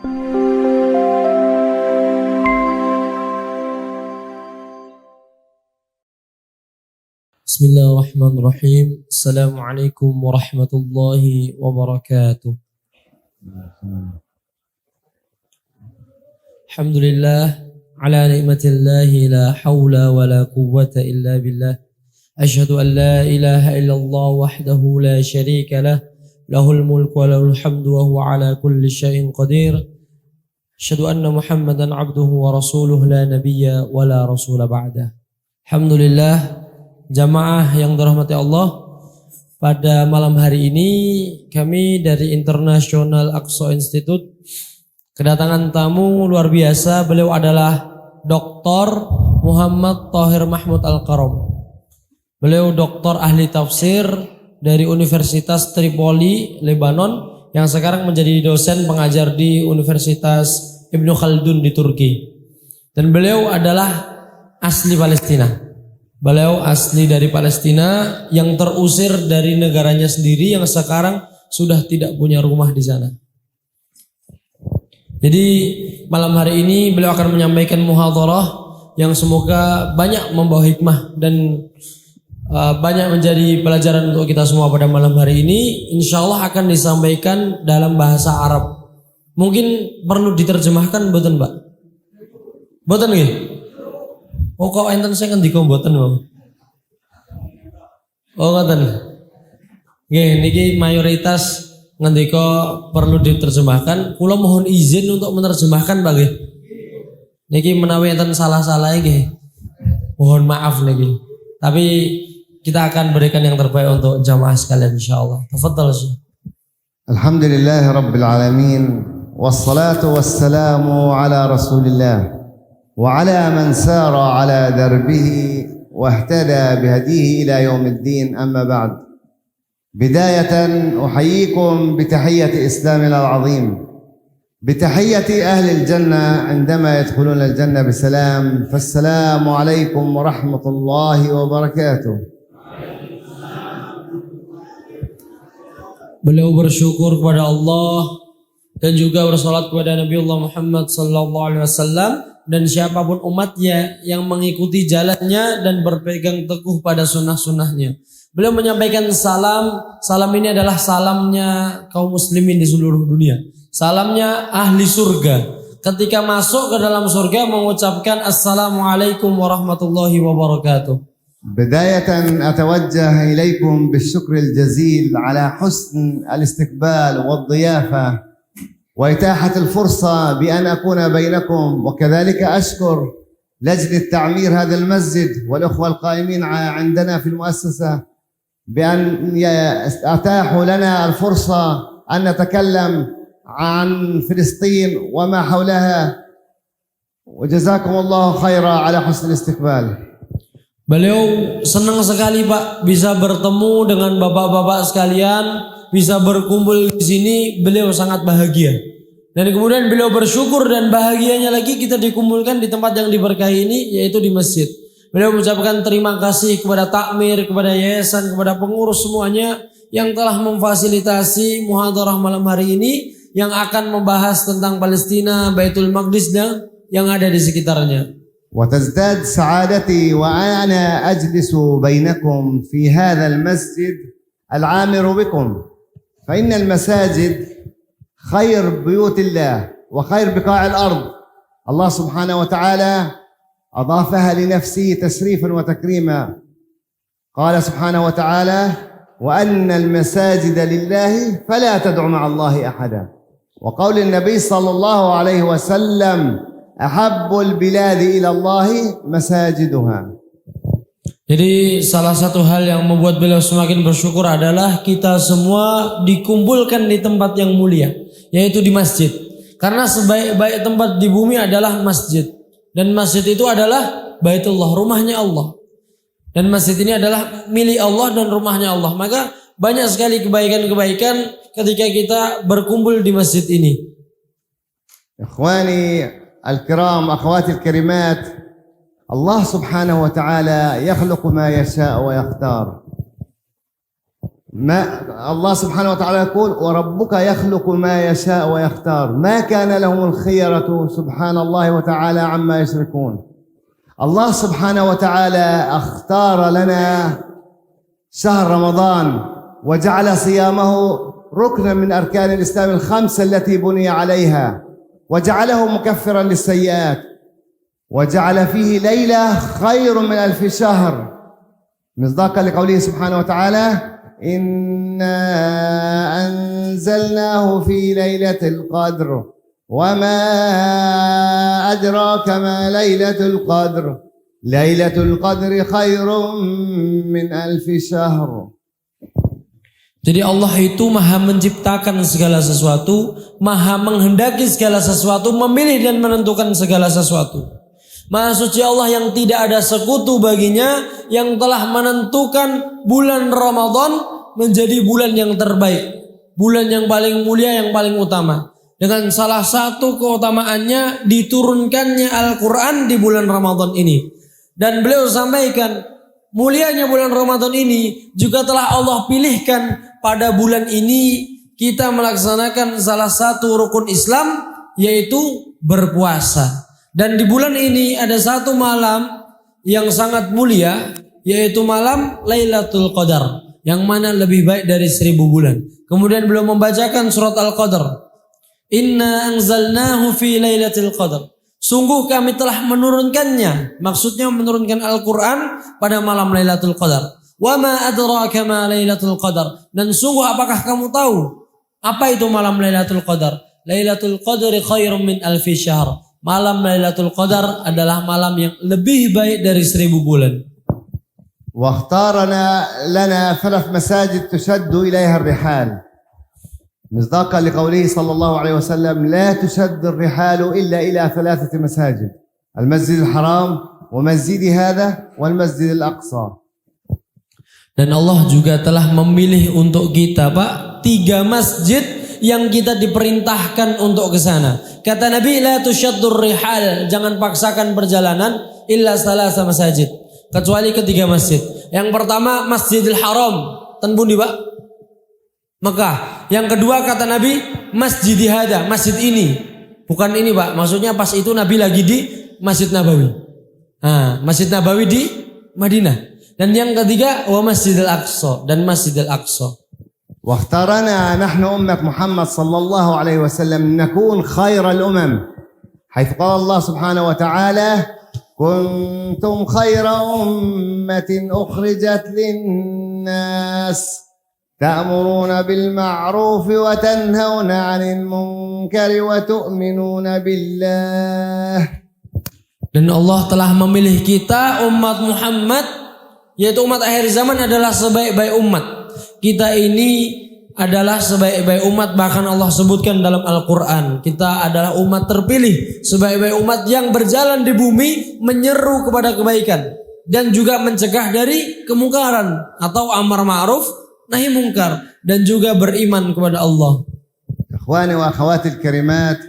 Bismillahirrahmanirrahim. Assalamualaikum warahmatullahi wabarakatuh. Alhamdulillah ala ni'matillahi la hawla wa la quwwata illa billah. Asyhadu an la ilaha illallah wahdahu la syarika lah. Lahul mulku wa lahul hamdu wa huwa ala kulli syai'in qadir. Asyhadu anna Muhammadan abduhu wa rasuluh la nabiyya wa la rasula ba'dah. Alhamdulillah, jamaah yang dirahmati Allah, pada malam hari ini kami dari International Aqsa Institute kedatangan tamu luar biasa. Beliau adalah Dr. Muhammad Thahir Mahmud Al-Karam. Beliau doktor ahli tafsir dari Universitas Tripoli, Lebanon, yang sekarang menjadi dosen pengajar di Universitas Ibnu Khaldun di Turki. Dan beliau adalah asli Palestina. Beliau asli dari Palestina yang terusir dari negaranya sendiri, yang sekarang sudah tidak punya rumah di sana. Jadi malam hari ini beliau akan menyampaikan muhadharah yang semoga banyak membawa hikmah dan banyak menjadi pelajaran untuk kita semua pada malam hari ini. Insya Allah akan disampaikan dalam bahasa Arab. Mungkin perlu diterjemahkan, mboten Mbak? Mboten nggih? Oh kok enten sing ngendika mboten, Bang? Oh ngoten. Nggih, niki mayoritas ngendika perlu diterjemahkan. Kula mohon izin untuk menerjemahkan, Pak nggih. Niki menawi enten salah-salah nggih. Mohon maaf niki. Tapi kita akan berikan yang terbaik untuk jamaah sekalian insyaallah. Tafadhal. Alhamdulillahirabbil alamin wassalatu wassalamu ala Rasulillah وعلى من سار على دربه واهتدى بهديه إلى يوم الدين. أما بعد، بداية أحييكم بتحية إسلامنا العظيم، بتحية أهل الجنة عندما يدخلون الجنة بسلام، فالسلام عليكم ورحمة الله وبركاته. Beliau bersyukur kepada Allah dan juga bersalat kepada Nabiullah Muhammad sallallahu alaihi wasallam dan siapapun umatnya yang mengikuti jalannya dan berpegang teguh pada sunnah-sunnahnya. Beliau menyampaikan salam. Salam ini adalah salamnya kaum muslimin di seluruh dunia. Salamnya ahli surga. Ketika masuk ke dalam surga mengucapkan Assalamualaikum warahmatullahi wabarakatuh. بداية أتوجه إليكم بالشكر الجزيل على حسن الاستقبال والضيافة وإتاحة الفرصة بأن أكون بينكم، وكذلك أشكر لجنة تعمير هذا المسجد والأخوة القائمين عندنا في المؤسسة بأن أتاحوا لنا الفرصة أن نتكلم عن فلسطين وما حولها، وجزاكم الله خيرا على حسن الاستقبال. Beliau senang sekali Pak bisa bertemu dengan bapak-bapak sekalian, bisa berkumpul di sini. Beliau sangat bahagia. Dan kemudian beliau bersyukur dan bahagianya lagi kita dikumpulkan di tempat yang diberkahi ini, yaitu di masjid. Beliau mengucapkan terima kasih kepada takmir, kepada yayasan, kepada pengurus semuanya yang telah memfasilitasi muhadharah malam hari ini yang akan membahas tentang Palestina, Baitul Maqdis dan yang ada di sekitarnya. وتزداد سعادتي وأنا أجلس بينكم في هذا المسجد العامر بكم، فإن المساجد خير بيوت الله وخير بقاع الأرض. الله سبحانه وتعالى أضافها لنفسه تشريفا وتكريما. قال سبحانه وتعالى وأن المساجد لله فلا تدع مع الله أحدا. وقول النبي صلى الله عليه وسلم أحب البلاد إلى الله مساجدها. Jadi salah satu hal yang membuat beliau semakin bersyukur adalah kita semua dikumpulkan di tempat yang mulia, yaitu di masjid. Karena sebaik-baik tempat di bumi adalah masjid. Dan masjid itu adalah Baitullah, rumahnya Allah. Dan masjid ini adalah milik Allah dan rumahnya Allah. Maka banyak sekali kebaikan-kebaikan ketika kita berkumpul di masjid ini. Ikhwani al-kiram, akhwati al-karimat, Allah subhanahu wa ta'ala yakhluqu ma yasha' wa yakhtar. ما الله سبحانه وتعالى يقول وربك يخلق ما يشاء ويختار ما كان لهم الخيرة سبحان الله وتعالى عما يشركون. الله سبحانه وتعالى اختار لنا شهر رمضان وجعل صيامه ركنا من أركان الإسلام الخمسة التي بني عليها، وجعله مكفرا للسيئات، وجعل فيه ليلة خير من 1000 شهر، مصداقا لقوله سبحانه وتعالى إنا أنزلناه في ليلة القدر وما أدراك ما ليلة القدر ليلة القدر خير من 1000 شهر. Jadi Allah itu maha menciptakan segala sesuatu, maha menghendaki segala sesuatu, memilih dan menentukan segala sesuatu. Maha suci Allah yang tidak ada sekutu baginya, yang telah menentukan bulan Ramadan menjadi bulan yang terbaik, bulan yang paling mulia, yang paling utama. Dengan salah satu keutamaannya diturunkannya Al-Quran di bulan Ramadan ini. Dan beliau sampaikan mulianya bulan Ramadan ini juga telah Allah pilihkan pada bulan ini kita melaksanakan salah satu rukun Islam, yaitu berpuasa. Dan di bulan ini ada satu malam yang sangat mulia, yaitu malam Lailatul Qadar, yang mana lebih baik dari 1000 bulan. Kemudian beliau membacakan surat Al-Qadar. Inna anzalnahu fi Lailatul Qadar. Sungguh kami telah menurunkannya, maksudnya menurunkan Al-Quran pada malam Lailatul Qadar. Wa ma adraka ma Lailatul Qadar. Dan sungguh apakah kamu tahu apa itu malam Lailatul Qadar? Lailatul Qadri khairum min 1000 syahr. Malam Lailatul Qadar adalah malam yang lebih baik dari 1000 bulan. واختارنا لنا 3 مساجد تشد إليها الرحال، مصداقا لقوله صلى الله عليه وسلم لا تشد الرحال إلا إلى 3 مساجد، المسجد الحرام ومسجد هذا والمسجد الأقصى. Dan Allah juga telah memilih untuk kita, Pak, 3 masjid yang kita diperintahkan untuk ke sana. Kata Nabi, la tusyaddur rihal, jangan paksakan perjalanan illa 3 masajid, kecuali ke 3 masjid. Yang pertama Masjidil Haram, ten pundi, Pak? Mekah. Yang kedua kata Nabi Masjid Hada, masjid ini. Bukan ini, Pak. Maksudnya pas itu Nabi lagi di Masjid Nabawi. Masjid Nabawi di Madinah. Dan yang ketiga wa Masjidil Aqsa, dan Masjidil Aqsa. واختارنا نحن أمة محمد صلى الله عليه وسلم نكون خير الأمم، حيث قال الله سبحانه وتعالى كنتم خير أمة أخرجت للناس تأمرون بالمعروف وتنهون عن المنكر وتؤمنون بالله. Dan Allah telah memilih kita umat Muhammad, yaitu umat akhir zaman adalah sebaik-baik umat. Kita ini adalah sebaik-baik umat, bahkan Allah sebutkan dalam Al-Quran. Kita adalah umat terpilih, sebaik-baik umat yang berjalan di bumi menyeru kepada kebaikan dan juga mencegah dari kemungkaran atau amar ma'ruf nahi mungkar, dan juga beriman kepada Allah. Ikhwani wa akhawati al-karimat,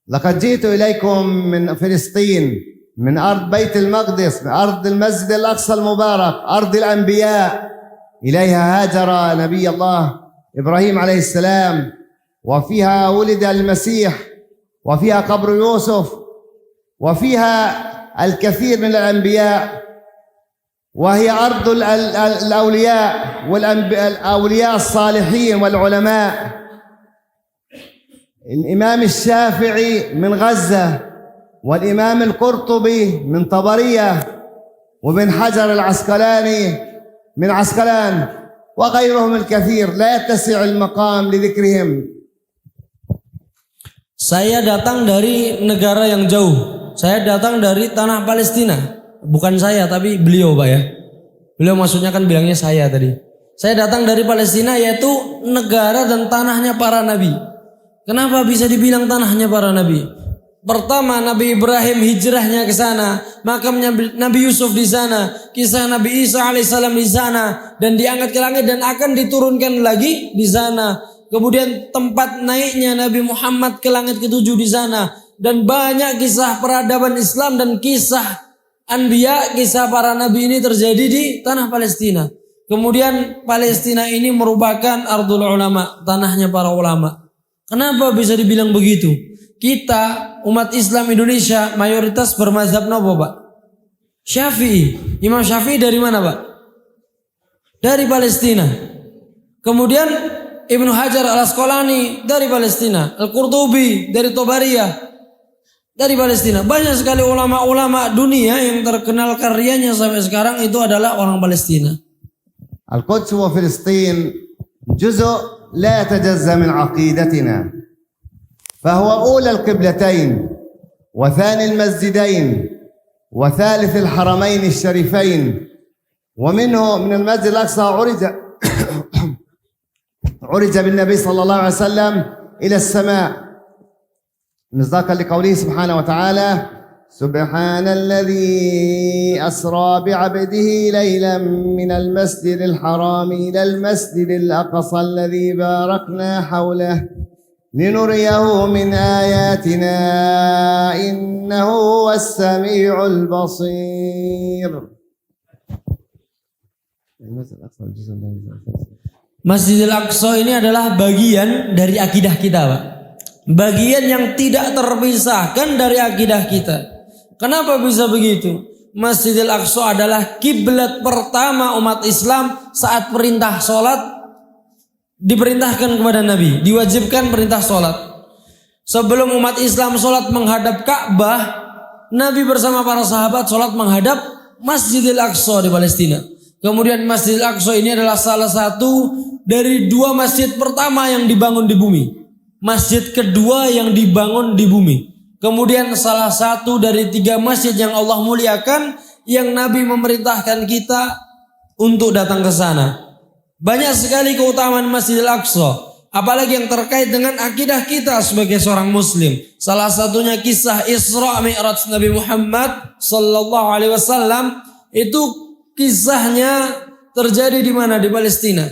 laqad jitu ilaikum min Filistin, min ard Bait al-Maqdis, min ard al-Masjid al-Aqsa al-Mubarak, ard al-Anbiya. إليها هاجر نبي الله إبراهيم عليه السلام، وفيها ولد المسيح، وفيها قبر يوسف، وفيها الكثير من الأنبياء، وهي أرض الأولياء والأولياء الصالحين والعلماء. الإمام الشافعي من غزة، والإمام القرطبي من طبرية، وابن حجر العسقلاني من عسقلان، وغيرهم الكثير لا يتسع المقام لذكرهم. Saya datang dari negara yang jauh. Saya datang dari tanah Palestina. Bukan saya, tapi beliau, Pak, ya. Beliau maksudnya kan bilangnya saya tadi. Saya datang dari Palestina, yaitu negara dan tanahnya para nabi. Kenapa bisa dibilang tanahnya para nabi? Pertama, Nabi Ibrahim hijrahnya ke sana, makamnya Nabi Yusuf di sana, kisah Nabi Isa alaihissalam di sana, dan diangkat ke langit dan akan diturunkan lagi di sana. Kemudian tempat naiknya Nabi Muhammad ke langit ke-7 di sana, dan banyak kisah peradaban Islam dan kisah Anbiya, kisah para nabi ini terjadi di tanah Palestina. Kemudian Palestina ini merupakan ardul ulama, tanahnya para ulama. Kenapa bisa dibilang begitu? Kita umat Islam Indonesia mayoritas bermazhab napa, Pak? Syafi'i. Imam Syafi'i dari mana, Pak? Dari Palestina. Kemudian Ibnu Hajar Al-Asqalani dari Palestina, Al-Qurtubi dari Tobariyah dari Palestina. Banyak sekali ulama-ulama dunia yang terkenal karyanya sampai sekarang itu adalah orang Palestina. القدس وفلسطين جزء لا يتجزأ من عقيدتنا، فهو أولى القبلتين وثاني المسجدين وثالث الحرمين الشريفين، ومنه من المسجد الأقصى عرج بالنبي صلى الله عليه وسلم إلى السماء مصداقا لقوله سبحانه وتعالى: سبحان الذي أسرى بعبده ليلا من المسجد الحرام إلى المسجد الأقصى الذي باركنا حوله لنريه من آياتنا إنه هو السميع البصير. Masjidil Aqsa ini adalah bagian dari akidah kita, Pak. Bagian yang tidak terpisahkan dari akidah kita. Kenapa bisa begitu? Masjidil Aqsa adalah kiblat pertama umat Islam saat perintah sholat diperintahkan kepada Nabi, diwajibkan perintah sholat. Sebelum umat Islam sholat menghadap Ka'bah, Nabi bersama para sahabat sholat menghadap Masjidil Aqsa di Palestina. Kemudian Masjidil Aqsa ini adalah salah satu dari dua masjid pertama yang dibangun di bumi. Masjid kedua yang dibangun di bumi. Kemudian salah satu dari tiga masjid yang Allah muliakan yang Nabi memerintahkan kita untuk datang ke sana. Banyak sekali keutamaan Masjidil Aqsa, apalagi yang terkait dengan akidah kita sebagai seorang muslim. Salah satunya kisah Isra Mi'raj Nabi Muhammad sallallahu alaihi wasallam. Itu kisahnya terjadi di mana? Di Palestina.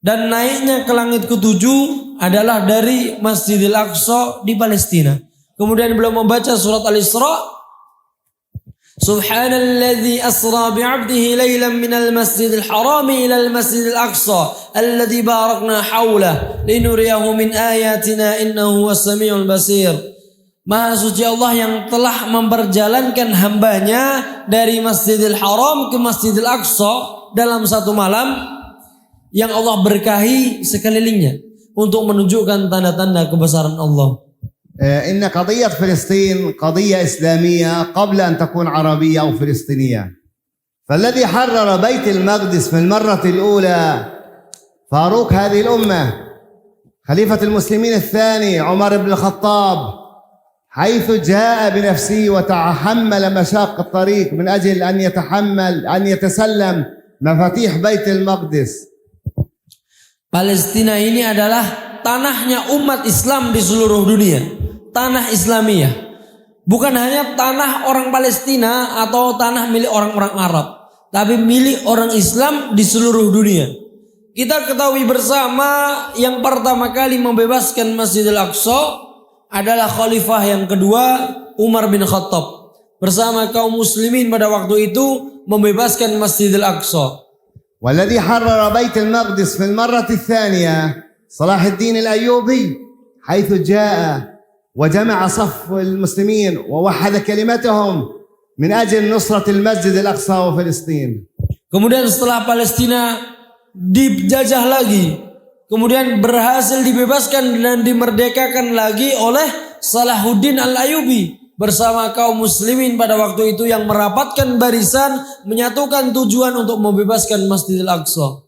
Dan naiknya ke langit ketujuh adalah dari Masjidil Aqsa di Palestina. Kemudian beliau membaca surat Al-Isra. Subhanalladzi asra bi'abdihi laylan minal masjidil harami ilal masjidil aqsa alladzi barakna hawlah linuriyahu min ayatina innahu was-sami'ul basir. Maha suci Allah yang telah memperjalankan hambanya dari Masjidil Haram ke Masjidil Aqsa dalam satu malam yang Allah berkahi sekelilingnya untuk menunjukkan tanda-tanda kebesaran Allah. إن قضية فلسطين قضية إسلامية قبل أن تكون عربية أو فلسطينية. فالذي حرر بيت المقدس في المرة الأولى فاروق هذه الأمة خليفة المسلمين الثاني عمر بن الخطاب، حيث جاء بنفسه وتحمل مشاق الطريق من أجل أن يتسلم مفاتيح بيت المقدس. Palestina ini adalah tanahnya umat Islam di seluruh dunia. Tanah Islamiyah. Bukan hanya tanah orang Palestina atau tanah milik orang-orang Arab. Tapi milik orang Islam di seluruh dunia. Kita ketahui bersama yang pertama kali membebaskan Masjidil Aqsa adalah khalifah yang kedua Umar bin Khattab. Bersama kaum muslimin pada waktu itu membebaskan Masjidil Aqsa. والذي حرر بيت المقدس في المرة الثانية صلاح الدين الأيوبي، حيث جاء وجمع صف المسلمين ووحد كلمتهم من أجل نصرة المسجد الأقصى وفلسطين. Kemudian setelah Palestina dijajah lagi, kemudian berhasil dibebaskan dan dimerdekakan lagi oleh Salahuddin Al-Ayyubi bersama kaum muslimin pada waktu itu yang merapatkan barisan, menyatukan tujuan untuk membebaskan Masjidil Aqsa.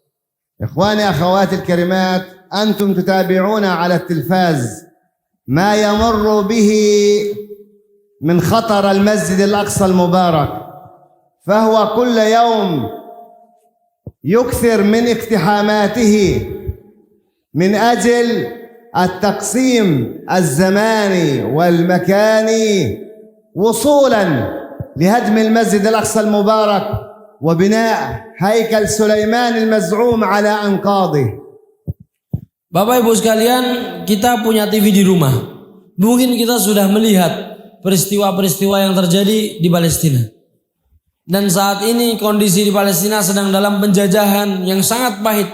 إخواني أخواتي الكريمات، أنتم تتابعون على التلفاز ما يمر به من خطر المسجد الأقصى المبارك، فهو كل يوم يكثر من اقتحاماته من أجل التقسيم الزماني والمكاني وصولا لهدم المسجد الأقصى المبارك وبناء هيكل سليمان المزعوم على أنقاضه. Bapak Ibu sekalian, kita punya TV di rumah. Mungkin kita sudah melihat peristiwa-peristiwa yang terjadi di Palestina. Dan saat ini kondisi di Palestina sedang dalam penjajahan yang sangat pahit,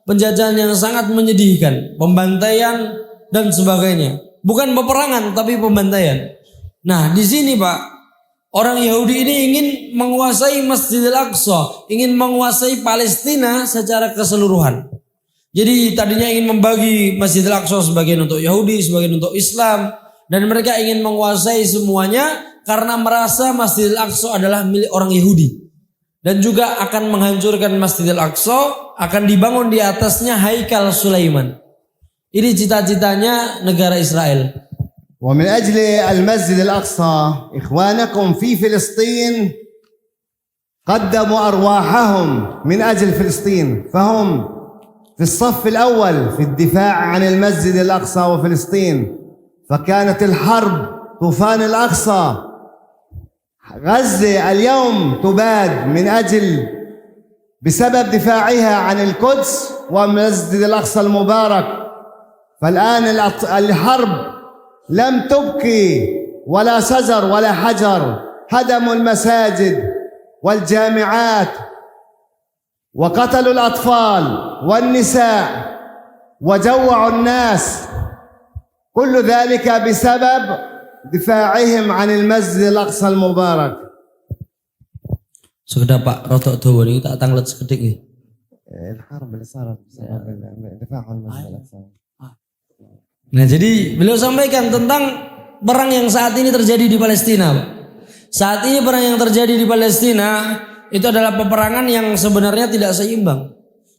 penjajahan yang sangat menyedihkan, pembantaian dan sebagainya. Bukan peperangan tapi pembantaian. Nah, di sini Pak, orang Yahudi ini ingin menguasai Masjidil Aqsa, ingin menguasai Palestina secara keseluruhan. Jadi tadinya ingin membagi Masjidil Aqsa sebagian untuk Yahudi, sebagian untuk Islam, dan mereka ingin menguasai semuanya karena merasa Masjidil Aqsa adalah milik orang Yahudi. Dan juga akan menghancurkan Masjidil Aqsa, akan dibangun di atasnya Haikal Sulaiman. Ini cita-citanya negara Israel. ومن أجل المسجد الأقصى إخوانكم في فلسطين قدموا أرواحهم من أجل فلسطين، فهم في الصف الأول في الدفاع عن المسجد الأقصى وفلسطين. فكانت الحرب طوفان الأقصى، غزة اليوم تباد من أجل بسبب دفاعها عن القدس ومسجد الأقصى المبارك. فالآن الحرب لم تبكي ولا شجر ولا حجر، هدموا المساجد والجامعات وقتلوا الأطفال والنساء وجوعوا الناس، كل ذلك بسبب دفاعهم عن المسجد الأقصى المبارك. Sekedar Pak, rotok dawa ini tak tanglet sekedik iki. الحرب اللي صارت بسبب الدفاع عن المسجد الأقصى. Nah, jadi beliau sampaikan tentang perang yang saat ini terjadi di Palestina, Pak. Saat ini perang yang terjadi di Palestina itu adalah peperangan yang sebenarnya tidak seimbang.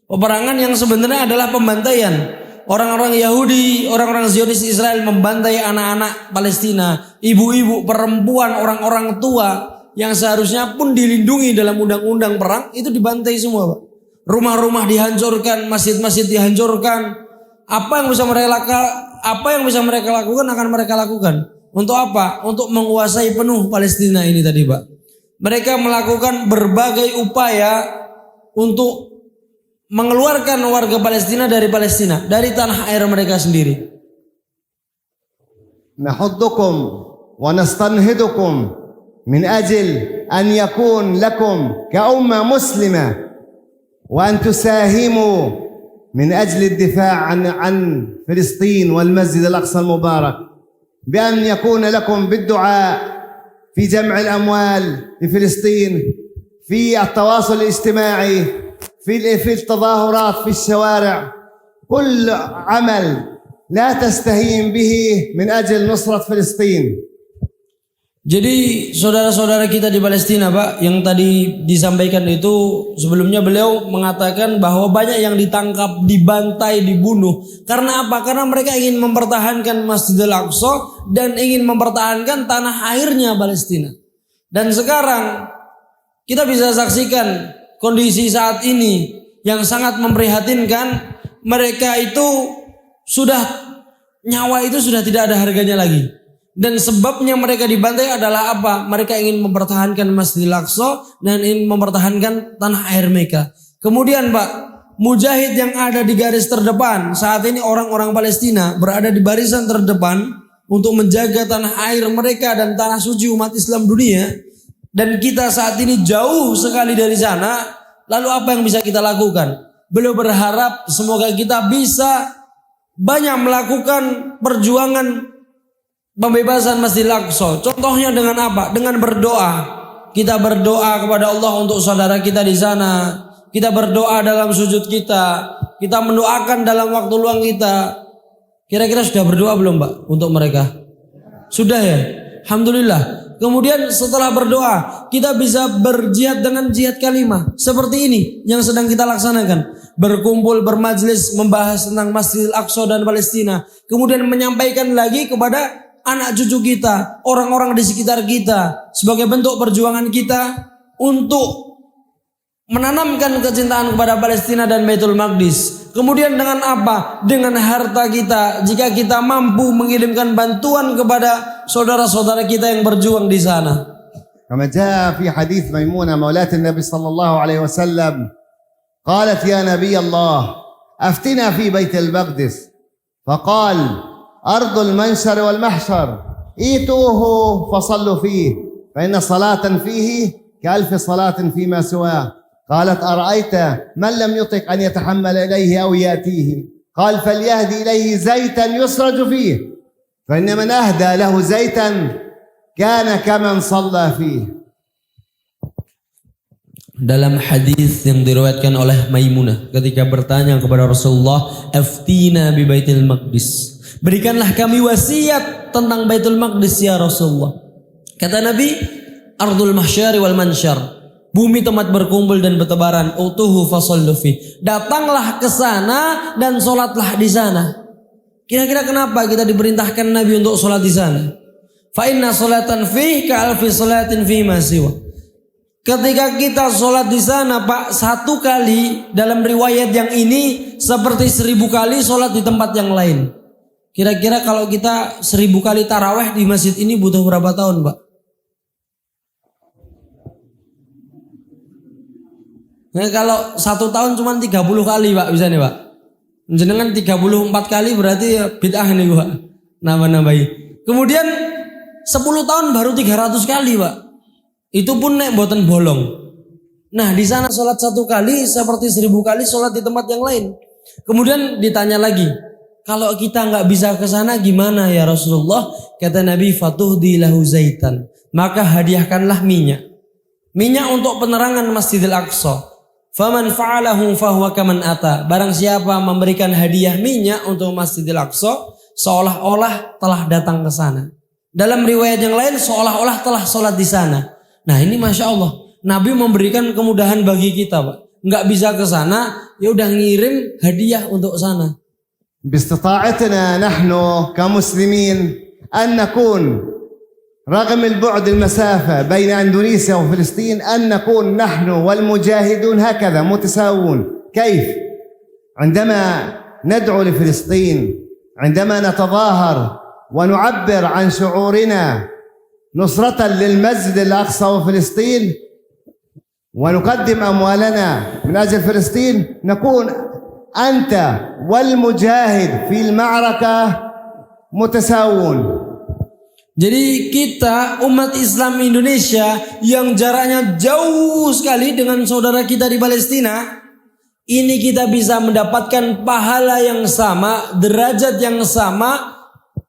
Peperangan yang sebenarnya adalah pembantaian. Orang-orang Yahudi, orang-orang Zionis Israel membantai anak-anak Palestina, ibu-ibu, perempuan, orang-orang tua yang seharusnya pun dilindungi dalam undang-undang perang itu dibantai semua, Pak. Rumah-rumah dihancurkan, masjid-masjid dihancurkan. Apa yang bisa mereka lakukan akan mereka lakukan. Untuk apa? Untuk menguasai penuh Palestina ini tadi, Pak. Mereka melakukan berbagai upaya untuk mengeluarkan warga Palestina, dari tanah air mereka sendiri. نحضكم ونستنهضكم من أجل أن يكون لكم كأمة مسلمة وأن تساهموا من أجل الدفاع عن فلسطين والمسجد الأقصى المبارك، بأن يكون لكم بالدعاء في جمع الأموال لفلسطين، في التواصل الاجتماعي، في التظاهرات في الشوارع، كل عمل لا تستهين به من أجل نصرة فلسطين. Jadi saudara-saudara kita di Palestina, Pak, yang tadi disampaikan itu sebelumnya beliau mengatakan bahwa banyak yang ditangkap, dibantai, dibunuh. Karena apa? Karena mereka ingin mempertahankan Masjidil Aqsa dan ingin mempertahankan tanah airnya Palestina. Dan sekarang kita bisa saksikan kondisi saat ini yang sangat memprihatinkan. Mereka itu nyawa itu sudah tidak ada harganya lagi. Dan sebabnya mereka dibantai adalah apa? Mereka ingin mempertahankan Masjidil Aqsa dan ingin mempertahankan tanah air mereka. Kemudian Pak, mujahid yang ada di garis terdepan saat ini, orang-orang Palestina berada di barisan terdepan untuk menjaga tanah air mereka dan tanah suci umat Islam dunia. Dan kita saat ini jauh sekali dari sana. Lalu apa yang bisa kita lakukan? Beliau berharap semoga kita bisa banyak melakukan perjuangan pembebasan Masjidil Aqsa. Contohnya dengan apa? Dengan berdoa. Kita berdoa kepada Allah untuk saudara kita di sana. Kita berdoa dalam sujud kita. Kita mendoakan dalam waktu luang kita. Kira-kira sudah berdoa belum, Pak, untuk mereka? Sudah ya? Alhamdulillah. Kemudian setelah berdoa, kita bisa berjihad dengan jihad kalimah. Seperti ini yang sedang kita laksanakan. Berkumpul, bermajlis, membahas tentang Masjidil Aqsa dan Palestina. Kemudian menyampaikan lagi kepada anak cucu kita, orang-orang di sekitar kita, sebagai bentuk perjuangan kita untuk menanamkan kecintaan kepada Palestina dan Baitul Maqdis. Kemudian dengan apa? Dengan harta kita. Jika kita mampu mengirimkan bantuan kepada saudara-saudara kita yang berjuang di sana. كما جاء في حديث ميمونة مولاة النبي صلى الله عليه وسلم قالت يا نبي الله أفتنا في بيت المقدس، فقال أرض المنشر والمحشر، إيتوه فصلوا فيه، فإن صلاة فيه كألف صلاة فيما سواه. قالت أرأيت من لم يطق أن يتحمل إليه أو يأتيه؟ قال فليهدي إليه زيتا يسرج فيه، فإن من أهدى له زيتا كان كمن صلى فيه. Dalam hadis yang diriwayatkan oleh Maimunah ketika bertanya kepada Rasulullah, "Aftina bi Baitul Maqdis." Berikanlah kami wasiat tentang Baitul Maqdis ya Rasulullah. Kata Nabi, "Ardul mahsyari wal mansyar." Bumi tempat berkumpul dan bertebaran, utuhu fasallu fi. Datanglah ke sana dan salatlah di sana. Kira-kira kenapa kita diperintahkan Nabi untuk salat di sana? Fa inna salatan fi ka alfi salatin fi ma siwa. Ketika kita sholat di sana Pak, 1 kali dalam riwayat yang ini seperti 1000 kali sholat di tempat yang lain. Kira-kira kalau kita 1000 kali taraweh di masjid ini butuh berapa tahun Pak? Nah, kalau 1 tahun cuma 30 kali Pak bisa nih Pak. Jenengan 34 kali berarti ya bid'ah nih Pak. Nambah-nambahi. Kemudian 10 tahun baru 300 kali Pak. Itu pun nek boten bolong. Nah di sana sholat 1 kali seperti 1000 kali sholat di tempat yang lain. Kemudian ditanya lagi, kalau kita nggak bisa ke sana gimana ya Rasulullah? Kata Nabi, fatuhdi lahu zaitan. Maka hadiahkanlah minyak. Minyak untuk penerangan Masjidil Aqsa. Faman fa'alahu fahuwa kaman ata. Barang siapa memberikan hadiah minyak untuk Masjidil Aqsa, seolah-olah telah datang ke sana. Dalam riwayat yang lain seolah-olah telah sholat di sana. Nah ini Masya Allah, Nabi memberikan kemudahan bagi kita Pak. Nggak bisa ke sana, ya udah ngirim hadiah untuk sana. باستطاعتنا نحن كمسلمين أن نكون رغم البعد المسافة بين أندونيسيا وفلسطين أن نكون نحن والمجاهدون هكذا متساوون. كيف؟ عندما ندعو لفلسطين، عندما نتظاهر ونعبر عن شعورنا نصرة للمسجد الأقصى وفلسطين ونقدم أموالنا من أجل فلسطين، نكون أنت والمجاهد في المعركة متساوون. Jadi kita umat Islam Indonesia yang jaraknya jauh sekali dengan saudara kita di Palestina, ini kita bisa mendapatkan pahala yang sama, derajat yang sama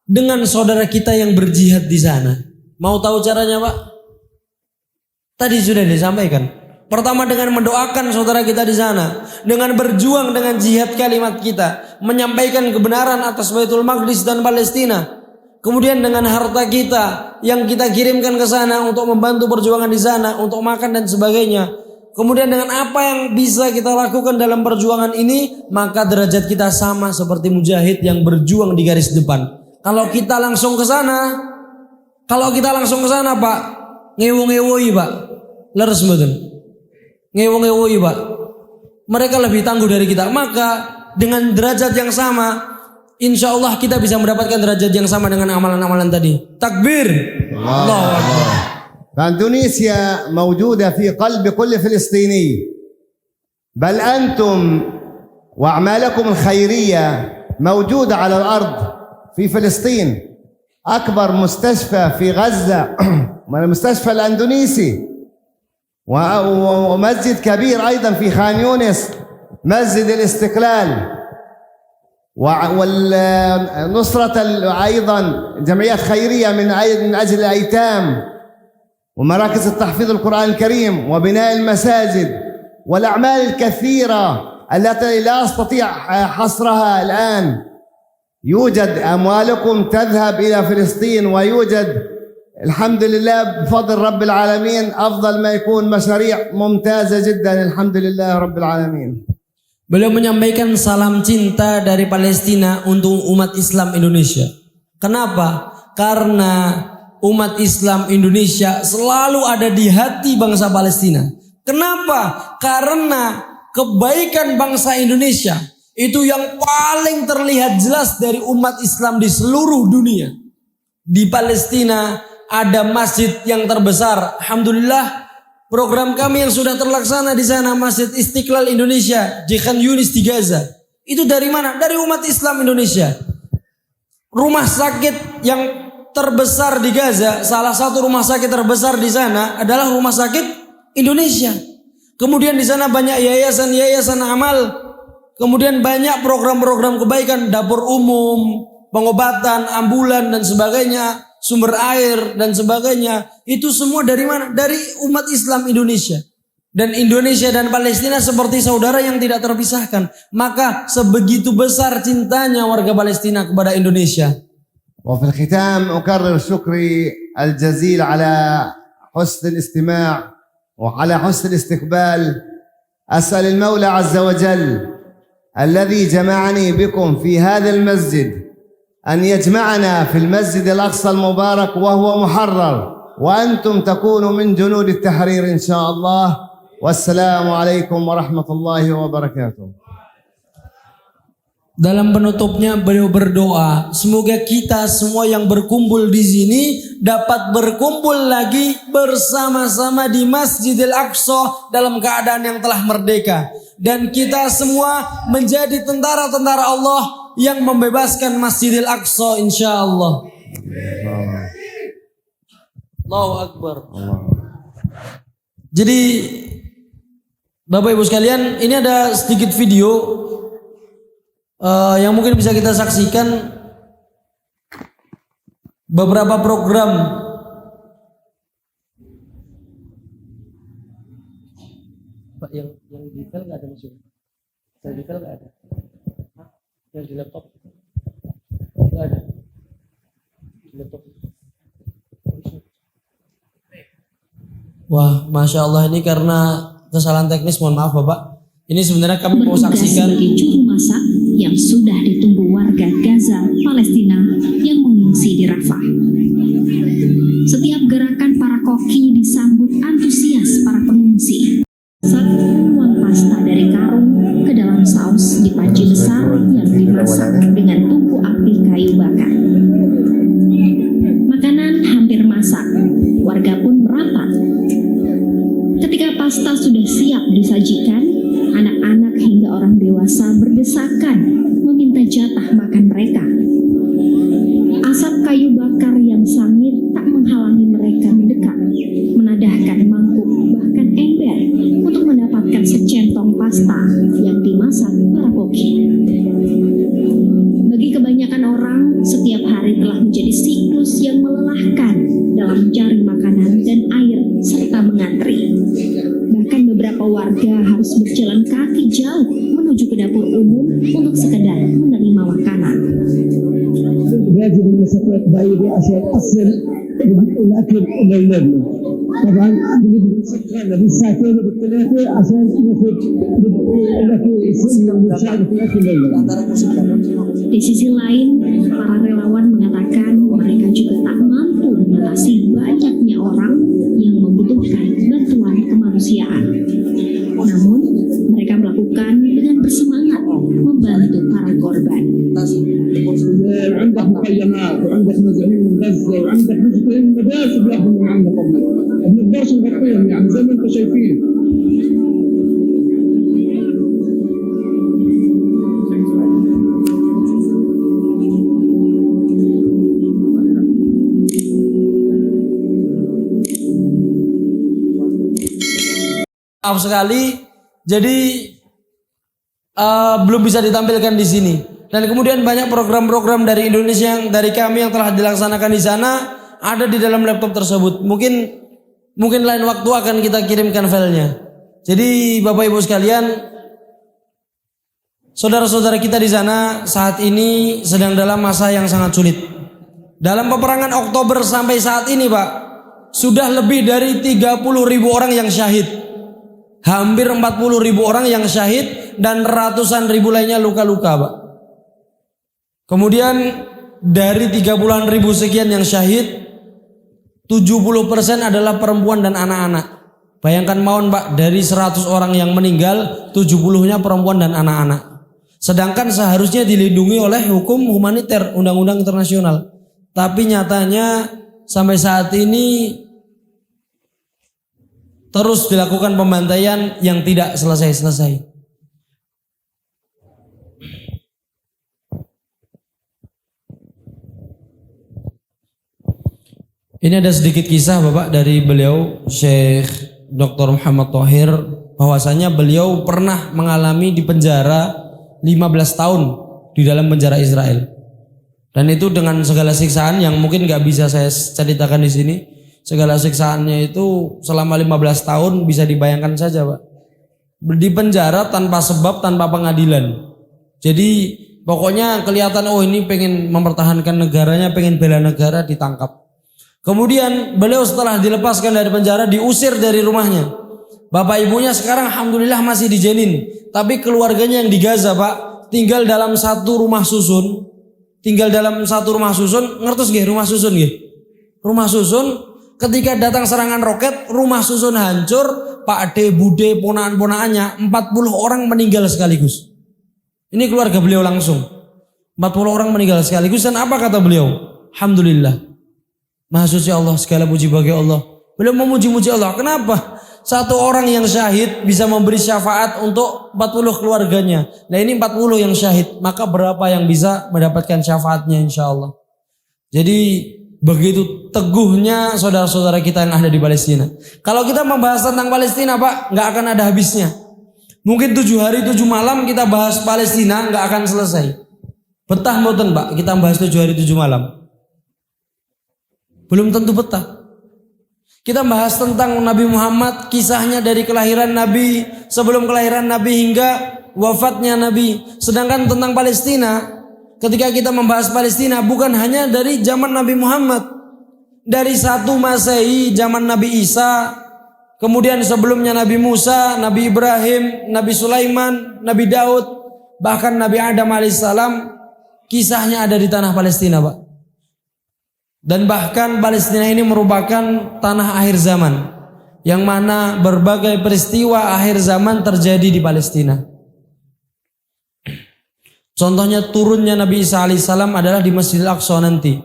dengan saudara kita yang berjihad di sana. Mau tahu caranya Pak? Tadi sudah disampaikan. Pertama dengan mendoakan saudara kita di sana, dengan berjuang dengan jihad kalimat kita, menyampaikan kebenaran atas Baitul Maqdis dan Palestina. Kemudian dengan harta kita yang kita kirimkan ke sana untuk membantu perjuangan di sana, untuk makan dan sebagainya. Kemudian dengan apa yang bisa kita lakukan dalam perjuangan ini, maka derajat kita sama seperti mujahid yang berjuang di garis depan. Kalau kita langsung ke sana Pak, ngewo-ngewoi Pak, leres mboten. Ngewo-ngewoi Pak. Mereka lebih tangguh dari kita. Maka dengan derajat yang sama, insya Allah kita bisa mendapatkan derajat yang sama dengan amalan-amalan tadi. Takbir. Allahu Akbar. فإندونيسيا موجودة في قلب كل فلسطيني، بل أنتم وأعمالكم الخيرية موجودة على الأرض في فلسطين. أكبر مستشفى في غزة المستشفى الأندونيسي، ومسجد كبير أيضا في خان يونس مسجد الاستقلال، ونصرة أيضا جمعيات خيرية من أجل الأيتام، ومراكز التحفيظ القرآن الكريم، وبناء المساجد، والأعمال الكثيرة التي لا أستطيع حصرها الآن. يوجد أموالكم تذهب إلى فلسطين، ويوجد الحمد لله بفضل رب العالمين أفضل ما يكون مشاريع ممتازة جدا. الحمد لله رب العالمين. Beliau menyampaikan salam cinta dari Palestina untuk umat Islam Indonesia. Kenapa? Karena umat Islam Indonesia selalu ada di hati bangsa Palestina. Kenapa? Karena kebaikan bangsa Indonesia itu yang paling terlihat jelas dari umat Islam di seluruh dunia. Di Palestina ada masjid yang terbesar. Alhamdulillah, program kami yang sudah terlaksana di sana, Masjid Istiqlal Indonesia di Khan Yunis di Gaza. Itu dari mana? Dari umat Islam Indonesia. Rumah sakit yang terbesar di Gaza, salah satu rumah sakit terbesar di sana adalah rumah sakit Indonesia. Kemudian di sana banyak yayasan-yayasan amal. Kemudian banyak program-program kebaikan, dapur umum, pengobatan, ambulan dan sebagainya, sumber air dan sebagainya. Itu semua dari mana? Dari umat Islam Indonesia. Dan Indonesia dan Palestina seperti saudara yang tidak terpisahkan. Maka sebegitu besar cintanya warga Palestina kepada Indonesia. وفي الختام أكرر شكري الجزيل على حسن الاستماع وعلى حسن الاستقبال. أسأل المولى عز وجل الذي جمعني بكم في هذا المسجد أن يجمعنا في المسجد الأقصى المبارك وهو محرر، وأنتم تكونوا من جنود التحرير إن شاء الله. والسلام عليكم ورحمة الله وبركاته. Dalam penutupnya beliau berdoa, semoga kita semua yang berkumpul di sini dapat berkumpul lagi bersama-sama di Masjidil Aqsa dalam keadaan yang telah merdeka. Dan kita semua menjadi tentara-tentara Allah yang membebaskan Masjidil Aqsa insyaallah. Allahu Akbar. Jadi Bapak Ibu sekalian, ini ada sedikit video yang mungkin bisa kita saksikan beberapa program Pak yang di file nggak ada masuk, yang di file nggak ada, yang di laptop nggak ada, di laptop. Wah, masya Allah, ini karena kesalahan teknis, mohon maaf Bapak. Ini sebenarnya kami mau saksikan sebagai juru masak yang sudah ditunggu warga Gaza, Palestina yang mengungsi di Rafah. Setiap gerakan para koki disambut antusias para pengungsi. Saat tuang pasta dari karung ke dalam saus di panci besar yang dimasak dengan tungku api kayu bakar. Makanan hampir masak, warga pun merapat. Ketika pasta sudah siap disajikan, anak-anak hingga orang dewasa berdesakan meminta jatah makan mereka. Asap kayu bakar yang sangit tak menghalangi mereka mendekat, menadahkan mangkuk bahkan ember untuk mendapatkan secentong pasta yang dimasak para koki. Bagi kebanyakan orang, setiap hari telah menjadi siklus yang melelahkan dalam mencari makanan dan air serta mengantri. Bahkan beberapa warga harus berjalan kaki jauh menuju ke dapur umum untuk sekedar menerima makanan. يجب المسافات بعيدة عشان أصل الأكل لأولادنا. طبعا بنسخن بالساعتين وبالثلاثة عشان ناخذ الأكل المساعدة في الأكل لأولادنا. Di sisi lain, para relawan mengatakan mereka juga tak mampu mengatasi banyaknya orang yang membutuhkan bantuan kemanusiaan. Namun, mereka melakukan dengan bersemangat membantu para korban. عندك مخيمات وعندك مزارعين من غزة وعندك مزارعين مدارس بياخذوا من عندنا قبل. ما بنقدرش نغطيهم يعني زي ما انتم شايفين. Maaf sekali, jadi belum bisa ditampilkan di sini. Dan kemudian banyak program-program dari Indonesia yang dari kami yang telah dilaksanakan di sana ada di dalam laptop tersebut. Mungkin lain waktu akan kita kirimkan filenya. Jadi Bapak Ibu sekalian, saudara-saudara kita di sana saat ini sedang dalam masa yang sangat sulit. Dalam peperangan Oktober sampai saat ini Pak, sudah lebih dari 30.000 orang yang syahid. Hampir 40.000 orang yang syahid dan ratusan ribu lainnya luka-luka Pak. Kemudian dari 30-an ribu sekian yang syahid, 70% adalah perempuan dan anak-anak. Bayangkan mawon Pak, dari 100 orang yang meninggal, 70-nya perempuan dan anak-anak. Sedangkan seharusnya dilindungi oleh hukum humaniter, undang-undang internasional. Tapi nyatanya sampai saat ini terus dilakukan pembantaian yang tidak selesai-selesai. Ini ada sedikit kisah Bapak dari beliau Syekh Dr. Muhammad Thohir bahwasanya beliau pernah mengalami di penjara 15 tahun di dalam penjara Israel. Dan itu dengan segala siksaan yang mungkin gak bisa saya ceritakan di sini. Segala siksaannya itu selama 15 tahun bisa dibayangkan saja, Pak. Di penjara tanpa sebab, tanpa pengadilan. Jadi pokoknya kelihatan ini pengen mempertahankan negaranya, pengen bela negara, ditangkap. Kemudian beliau setelah dilepaskan dari penjara diusir dari rumahnya. Bapak ibunya sekarang alhamdulillah masih di Jenin, tapi keluarganya yang di Gaza, Pak, tinggal dalam satu rumah susun. Ngertos nggih rumah susun nggih? Rumah susun ketika datang serangan roket, rumah susun hancur, Pak Ade, Bude, ponaan-ponaannya 40 orang meninggal sekaligus. Ini keluarga beliau langsung. 40 orang meninggal sekaligus. Dan apa kata beliau? Alhamdulillah. Maha suci Allah, segala puji bagi Allah. Beliau memuji-muji Allah. Kenapa? Satu orang yang syahid bisa memberi syafaat untuk 40 keluarganya. Nah ini 40 yang syahid. Maka berapa yang bisa mendapatkan syafaatnya insya Allah. Jadi begitu teguhnya saudara-saudara kita yang ada di Palestina. Kalau kita membahas tentang Palestina, Pak, gak akan ada habisnya. Mungkin 7 hari 7 malam kita bahas Palestina gak akan selesai. Betah mboten, Pak, kita bahas 7 hari 7 malam. Belum tentu betah. Kita bahas tentang Nabi Muhammad, kisahnya dari kelahiran Nabi, sebelum kelahiran Nabi hingga wafatnya Nabi. Sedangkan tentang Palestina, ketika kita membahas Palestina bukan hanya dari zaman Nabi Muhammad. Dari 1 Masehi, zaman Nabi Isa, kemudian sebelumnya Nabi Musa, Nabi Ibrahim, Nabi Sulaiman, Nabi Daud, bahkan Nabi Adam alaihissalam, kisahnya ada di tanah Palestina, Pak. Dan bahkan Palestina ini merupakan tanah akhir zaman, yang mana berbagai peristiwa akhir zaman terjadi di Palestina. Contohnya turunnya Nabi Isa alaihissalam adalah di Masjidil Aqsa nanti.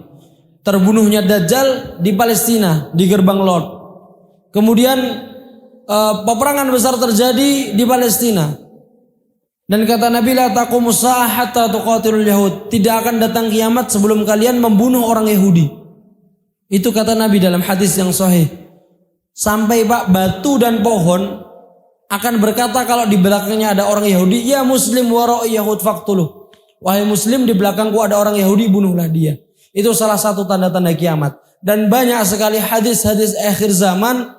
Terbunuhnya Dajjal di Palestina, di Gerbang Lot. Kemudian peperangan besar terjadi di Palestina. Dan kata Nabi, la taqumus saa'ah hatta tuqatilul yahud. Tidak akan datang kiamat sebelum kalian membunuh orang Yahudi. Itu kata Nabi dalam hadis yang sahih. Sampai Pak, batu dan pohon akan berkata kalau di belakangnya ada orang Yahudi, ya muslim wara'i yahud faqtuluh. Wahai muslim, di belakangku ada orang Yahudi, bunuhlah dia. Itu salah satu tanda-tanda kiamat. Dan banyak sekali hadis-hadis akhir zaman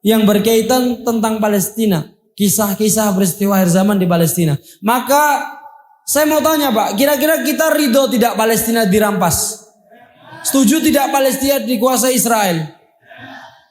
yang berkaitan tentang Palestina. Kisah-kisah peristiwa akhir zaman di Palestina. Maka saya mau tanya, Pak, kira-kira kita ridho tidak Palestina dirampas? Setuju tidak Palestina dikuasai Israel?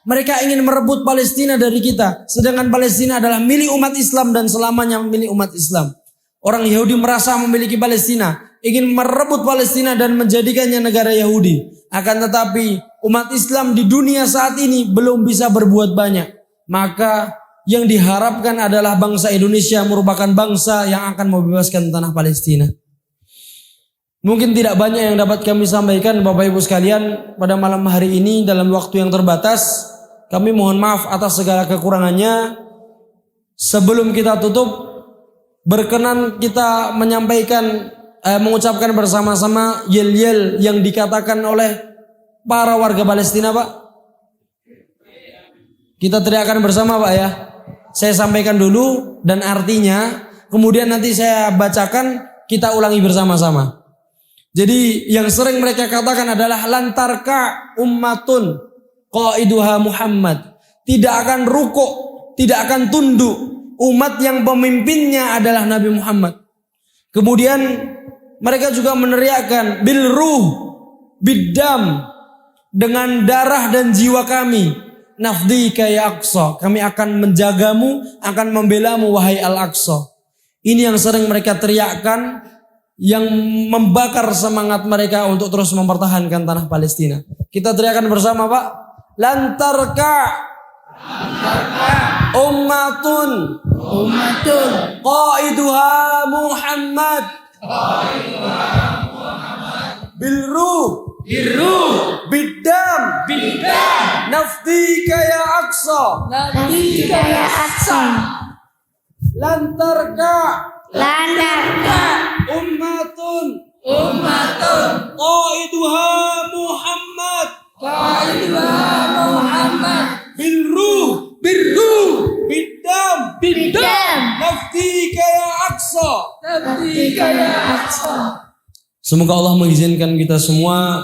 Mereka ingin merebut Palestina dari kita. Sedangkan Palestina adalah milik umat Islam dan selamanya milik umat Islam. Orang Yahudi merasa memiliki Palestina, ingin merebut Palestina dan menjadikannya negara Yahudi. Akan tetapi umat Islam di dunia saat ini belum bisa berbuat banyak. Maka yang diharapkan adalah bangsa Indonesia merupakan bangsa yang akan membebaskan tanah Palestina. Mungkin tidak banyak yang dapat kami sampaikan Bapak Ibu sekalian pada malam hari ini dalam waktu yang terbatas. Kami mohon maaf atas segala kekurangannya. Sebelum kita tutup, berkenan kita mengucapkan bersama-sama yel-yel yang dikatakan oleh para warga Palestina, Pak. Kita teriakan bersama, Pak, ya. Saya sampaikan dulu dan artinya, kemudian nanti saya bacakan, kita ulangi bersama-sama. Jadi yang sering mereka katakan adalah lantarka ummatun qaiduha Muhammad. Tidak akan rukuk, tidak akan tunduk umat yang pemimpinnya adalah Nabi Muhammad. Kemudian mereka juga meneriakkan bil ruh biddam, dengan darah dan jiwa kami, nafdika ya Aqsa, kami akan menjagamu, akan membelamu wahai Al-Aqsa. Ini yang sering mereka teriakkan, yang membakar semangat mereka untuk terus mempertahankan tanah Palestina. Kita teriakan bersama, Pak. Lantarka ummatun qaiduha Muhammad bilruh biddam nafdika ya Aqsa lantarka ummatun qaiduha Muhammad bilruh Semoga Allah mengizinkan kita semua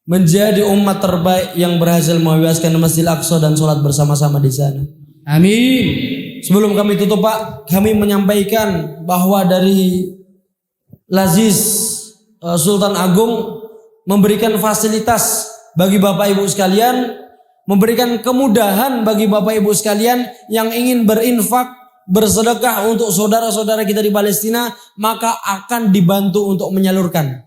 menjadi umat terbaik yang berhasil membebaskan Masjidil Aqsa dan sholat bersama-sama di sana. Amin. Sebelum kami tutup Pak, kami menyampaikan bahwa dari Laziz Sultan Agung memberikan fasilitas bagi Bapak Ibu sekalian, memberikan kemudahan bagi Bapak Ibu sekalian yang ingin berinfak, bersedekah untuk saudara-saudara kita di Palestina, maka akan dibantu untuk menyalurkan.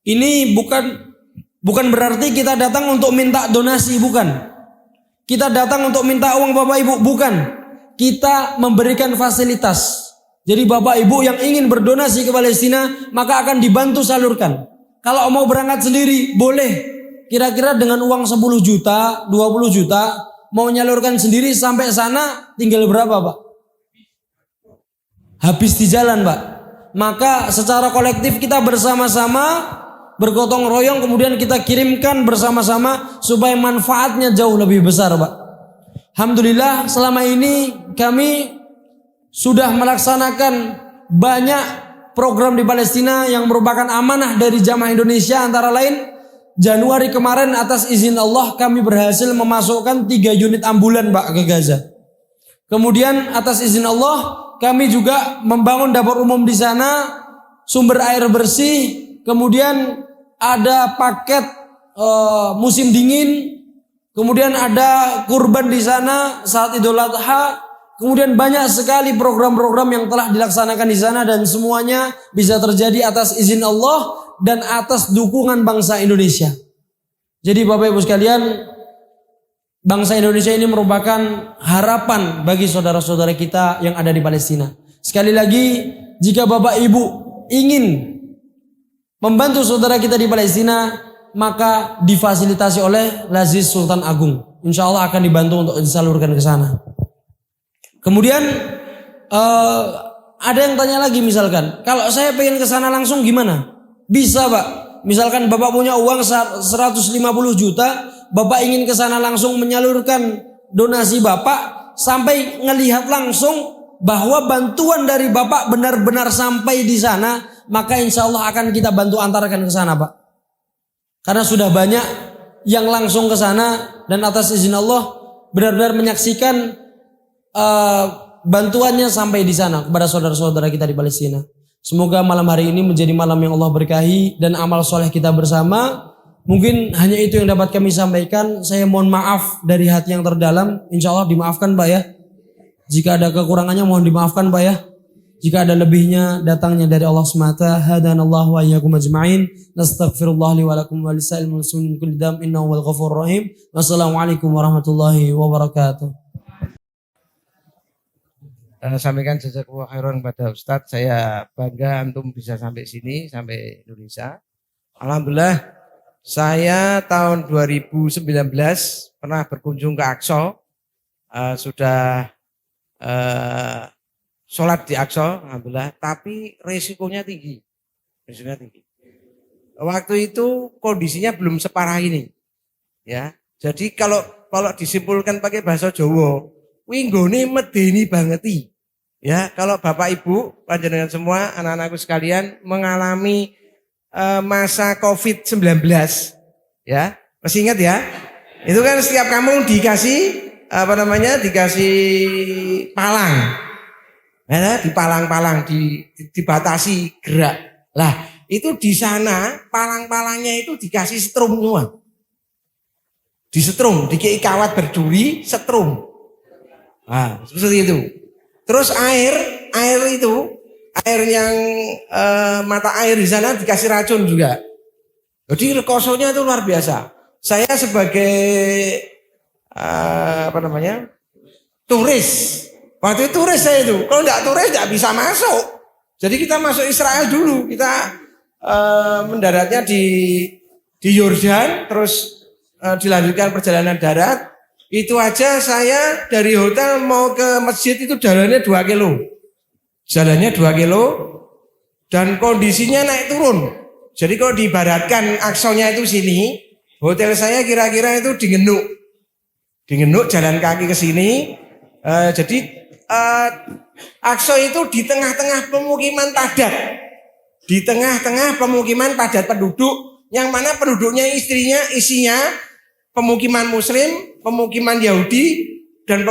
Ini bukan berarti kita datang untuk minta donasi, bukan. Kita datang untuk minta uang Bapak Ibu, bukan. Kita memberikan fasilitas. Jadi Bapak Ibu yang ingin berdonasi ke Palestina, maka akan dibantu salurkan. Kalau mau berangkat sendiri, boleh. Kira-kira dengan uang 10 juta, 20 juta, mau nyalurkan sendiri sampai sana tinggal berapa Pak? Habis di jalan Pak. Maka secara kolektif kita bersama-sama bergotong royong, kemudian kita kirimkan bersama-sama supaya manfaatnya jauh lebih besar Pak. Alhamdulillah selama ini kami sudah melaksanakan banyak program di Palestina yang merupakan amanah dari jamaah Indonesia. Antara lain Januari kemarin atas izin Allah kami berhasil memasukkan 3 unit ambulan Pak ke Gaza. Kemudian atas izin Allah kami juga membangun dapur umum di sana, sumber air bersih, kemudian ada paket musim dingin, kemudian ada kurban di sana saat Idul Adha, kemudian banyak sekali program-program yang telah dilaksanakan di sana dan semuanya bisa terjadi atas izin Allah dan atas dukungan bangsa Indonesia. Jadi Bapak Ibu sekalian, bangsa Indonesia ini merupakan harapan bagi saudara-saudara kita yang ada di Palestina. Sekali lagi, jika Bapak Ibu ingin membantu saudara kita di Palestina, maka difasilitasi oleh Laziz Sultan Agung. Insya Allah akan dibantu untuk disalurkan ke sana. Kemudian ada yang tanya lagi misalkan, kalau saya pengen ke sana langsung gimana? Bisa Pak. Misalkan Bapak punya uang 150 juta, Bapak ingin ke sana langsung menyalurkan donasi Bapak sampai ngelihat langsung bahwa bantuan dari Bapak benar-benar sampai di sana, maka insya Allah akan kita bantu antarkan ke sana Pak. Karena sudah banyak yang langsung ke sana dan atas izin Allah benar-benar menyaksikan bantuannya sampai di sana kepada saudara-saudara kita di Palestina. Semoga malam hari ini menjadi malam yang Allah berkahi dan amal soleh kita bersama. Mungkin hanya itu yang dapat kami sampaikan. Saya mohon maaf dari hati yang terdalam. Insya Allah dimaafkan Pak ya. Jika ada kekurangannya mohon dimaafkan Pak ya. Jika ada lebihnya datangnya dari Allah semata. Hadanallahu wa iyyakum ajma'in. Nastaghfirullah li wa lakum wa lisa'il muslimin min kulli dam innahu wal ghafurur rahim. Wassalamualaikum warahmatullahi wabarakatuh. Sampaikan jazakallahu khairan kepada Ustadz. Saya bangga antum bisa sampai sini, sampai Indonesia. Alhamdulillah, saya tahun 2019 pernah berkunjung ke Aqsa. Sudah sholat di Aqsa, alhamdulillah. Tapi resikonya tinggi. Waktu itu kondisinya belum separah ini. Ya, jadi kalau disimpulkan pakai bahasa Jawa, winggone medeni bangeti. Ya, kalau Bapak Ibu, panjenengan semua, anak-anakku sekalian mengalami masa COVID-19, ya, masih ingat ya? Itu kan setiap kampung dikasih dikasih palang, ya, dipalang-palang, dibatasi gerak. Lah, itu di sana palang-palangnya itu dikasih setrum semua, disetrum, dikei kawat berduri, setrum. Nah, seperti itu. Terus air yang mata air di sana dikasih racun juga. Jadi rekosonya itu luar biasa. Saya sebagai turis. Waktu itu turis saya itu. Kalau enggak turis enggak bisa masuk. Jadi kita masuk Israel dulu. Kita mendaratnya di Yordan, terus dilanjutkan perjalanan darat. Itu aja saya dari hotel mau ke masjid itu jalannya 2 kilo. Jalannya 2 kilo dan kondisinya naik turun. Jadi kalau diibaratkan Aqsanya itu sini, hotel saya kira-kira itu di Ngenuk jalan kaki ke sini. Jadi Aqsa itu di tengah-tengah pemukiman padat. di tengah-tengah pemukiman padat penduduk, yang mana penduduknya isinya pemukiman Muslim, pemukiman Yahudi, dan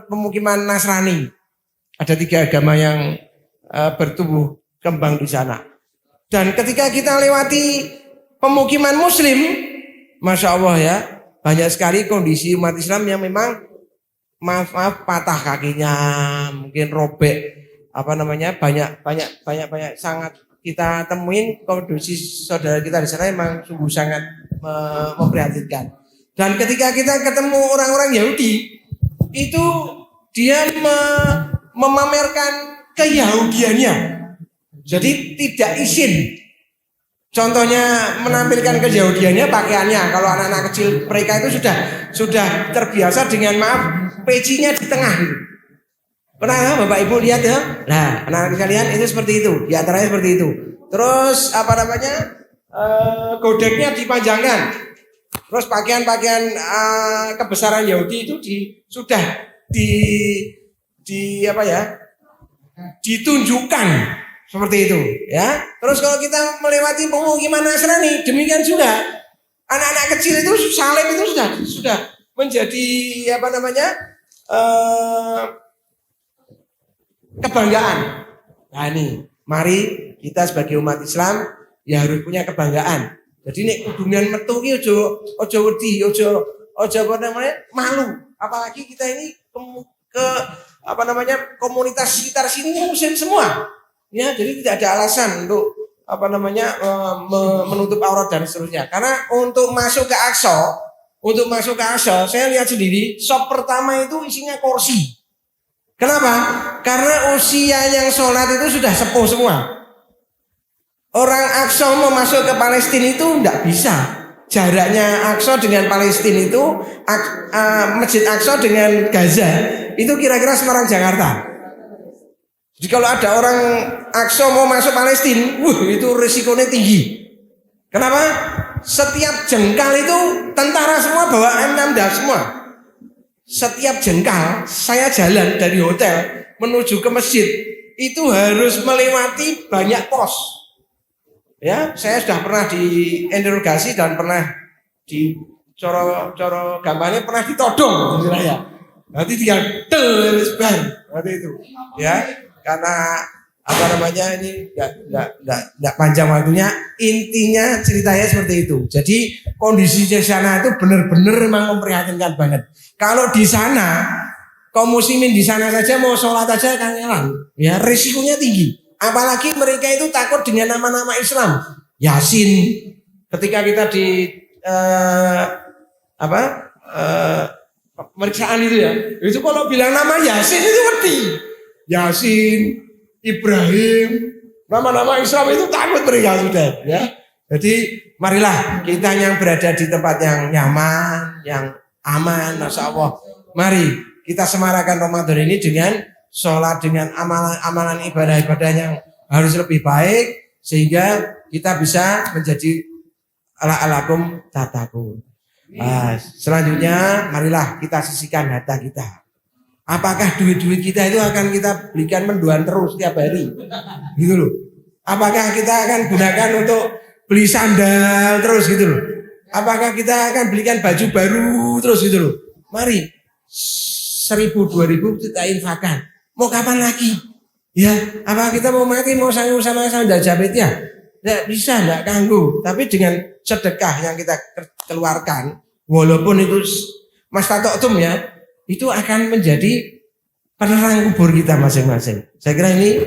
pemukiman Nasrani. Ada 3 agama yang bertumbuh kembang di sana. Dan ketika kita lewati pemukiman Muslim, Masya Allah ya, banyak sekali kondisi umat Islam yang memang maaf patah kakinya, mungkin robek, banyak sangat kita temuin kondisi saudara kita di sana memang sungguh sangat memprihatinkan. Dan ketika kita ketemu orang-orang Yahudi, itu dia memamerkan keyahudiannya. Jadi tidak izin. Contohnya menampilkan keyahudiannya pakaiannya. Kalau anak-anak kecil mereka itu sudah terbiasa dengan pecinya di tengah gitu. Pernah Bapak Ibu lihat ya? Nah, anak-anak sekalian itu seperti itu. Di antaranya seperti itu. Terus godeknya dipanjangkan. Terus pakaian-pakaian kebesaran Yahudi itu sudah ditunjukkan seperti itu, ya. Terus kalau kita melewati pemukiman Nasrani, demikian juga anak-anak kecil itu salib itu sudah menjadi kebanggaan. Nah ini, mari kita sebagai umat Islam ya harus punya kebanggaan. Jadi nek kudungan metu ki ojo wedi, ojo malu. Apalagi kita ini komunitas sekitar sini muslim semua. Ya, jadi tidak ada alasan untuk menutup aurat dan seterusnya. Karena untuk masuk ke Aqsa, saya lihat sendiri, shop pertama itu isinya kursi. Kenapa? Karena usia yang sholat itu sudah sepuh semua. Orang Aqsa mau masuk ke Palestina itu tidak bisa. Jaraknya Aqsa dengan Palestina itu, Masjid Aqsa dengan Gaza, itu kira-kira Semarang Jakarta. Jadi kalau ada orang Aqsa mau masuk Palestina, itu risikonya tinggi. Kenapa? Setiap jengkal itu tentara semua bawa M16 semua. Setiap jengkal saya jalan dari hotel menuju ke masjid itu harus melewati banyak pos. Ya, saya sudah pernah diinterogasi dan pernah di coro gambarnya pernah ditodong di saya. Nanti tinggal nanti itu. Ya, karena ini enggak panjang waktunya. Intinya ceritanya seperti itu. Jadi kondisi di sana itu benar-benar memang memprihatinkan banget. Kalau di sana kaum muslimin di sana saja mau sholat aja kangelan, ya risikonya tinggi. Apalagi mereka itu takut dengan nama-nama Islam. Yasin. Ketika kita di pemeriksaan itu ya, itu kalau bilang nama Yasin itu ngerti. Yasin, Ibrahim, nama-nama Islam itu takut mereka sudah. Ya. Jadi marilah kita yang berada di tempat yang nyaman, yang aman, Masya Allah. Mari kita semarakan Ramadan ini dengan sholat, dengan amalan ibadah-ibadah yang harus lebih baik, sehingga kita bisa menjadi ala-alakum tatakun. Selanjutnya marilah kita sisihkan harta kita. Apakah duit-duit kita itu akan kita belikan mendoan terus tiap hari? Gitu loh. Apakah kita akan gunakan untuk beli sandal terus gitu loh? Apakah kita akan belikan baju baru terus gitu loh? Mari 1.000, 2.000 kita infakkan. Mau kapan lagi? Ya, apa kita mau mati mau sama sandal jabit ya? Tidak bisa, tidak ganggu. Tapi dengan sedekah yang kita keluarkan, walaupun itu mas tatoktum ya, itu akan menjadi penerang kubur kita masing-masing. Saya kira ini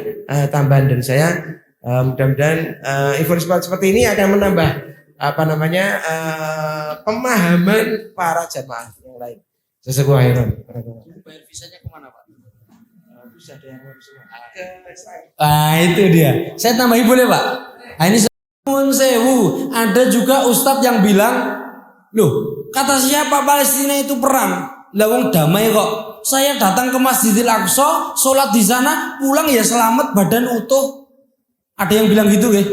tambahan dari saya. Mudah-mudahan informasi seperti ini akan menambah pemahaman para jamaah yang lain. Sesuai khairan. Bayar visanya kemana Pak? Bisa ada yang itu dia. Saya tambahin boleh Pak? Nah, ini sewu. Ada juga ustadz yang bilang, loh kata siapa Palestina itu perang? Lawang damai kok. Saya datang ke Masjidil Aqsa, sholat di sana, pulang ya selamat badan utuh. Ada yang bilang gitu nggih?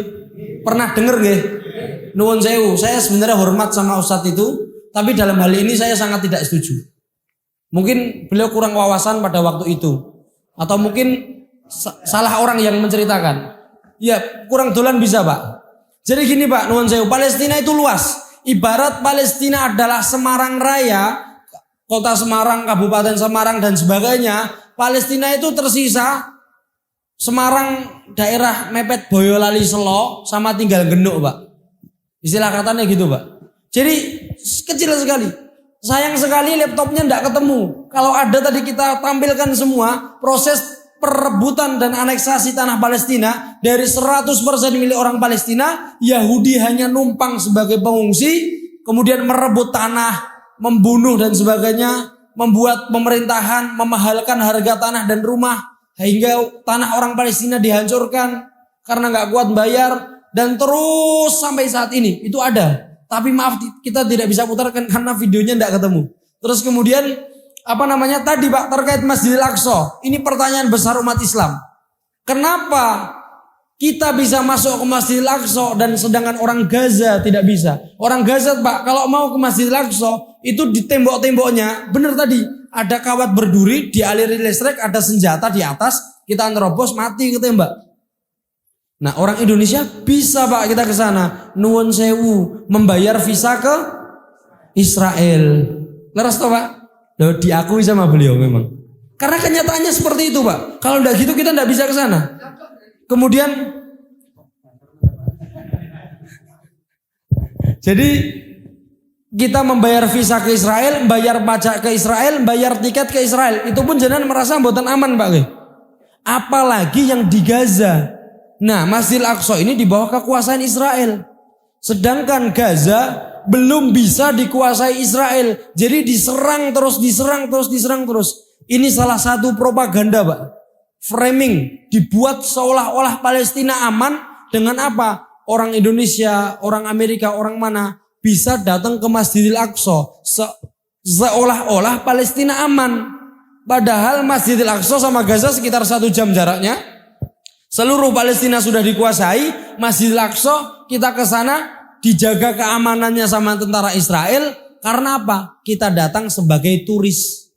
Pernah denger nggih? Nuwun sewu. Saya sebenarnya hormat sama ustadz itu, tapi dalam hal ini saya sangat tidak setuju. Mungkin beliau kurang wawasan pada waktu itu, atau mungkin salah orang yang menceritakan. Ya kurang dolan bisa Pak. Jadi gini Pak, nuwun sewu, Palestina itu luas. Ibarat Palestina adalah Semarang Raya, kota Semarang, Kabupaten Semarang dan sebagainya. Palestina itu tersisa Semarang daerah mepet Boyolali Selo sama tinggal Genuk Pak. Istilah katanya gitu Pak. Jadi kecil sekali. Sayang sekali laptopnya tidak ketemu. Kalau ada tadi kita tampilkan semua proses perebutan dan aneksasi tanah Palestina dari 100% milik orang Palestina, Yahudi hanya numpang sebagai pengungsi, kemudian merebut tanah, membunuh dan sebagainya, membuat pemerintahan memahalkan harga tanah dan rumah, hingga tanah orang Palestina dihancurkan karena nggak kuat bayar, dan terus sampai saat ini itu ada. Tapi maaf kita tidak bisa putarkan karena videonya tidak ketemu. Terus kemudian tadi Pak terkait Masjidil Aqsa. Ini pertanyaan besar umat Islam. Kenapa kita bisa masuk ke Masjidil Aqsa dan sedangkan orang Gaza tidak bisa? Orang Gaza Pak kalau mau ke Masjidil Aqsa itu di tembok-temboknya benar tadi ada kawat berduri, dialiri listrik, ada senjata di atas, kita nerobos mati ketembak. Nah orang Indonesia bisa Pak kita ke sana, nuwun sewu, membayar visa ke Israel. Leres toh Pak? Diakui sama beliau memang. Karena kenyataannya seperti itu Pak. Kalau enggak gitu kita enggak bisa ke sana. Kemudian jadi kita membayar visa ke Israel, bayar pajak ke Israel, bayar tiket ke Israel. Itu pun jangan merasa mboten aman Pak. Apalagi yang di Gaza. Nah Masjidil Aqsa ini di bawah kekuasaan Israel. Sedangkan Gaza belum bisa dikuasai Israel. Jadi diserang terus. Ini salah satu propaganda Pak. Framing dibuat seolah-olah Palestina aman dengan apa? Orang Indonesia, orang Amerika, orang mana bisa datang ke Masjidil Aqsa seolah-olah Palestina aman. Padahal Masjidil Aqsa sama Gaza sekitar 1 jam jaraknya. Seluruh Palestina sudah dikuasai. Masjidil Aqsa kita ke sana dijaga keamanannya sama tentara Israel. Karena apa? Kita datang sebagai turis.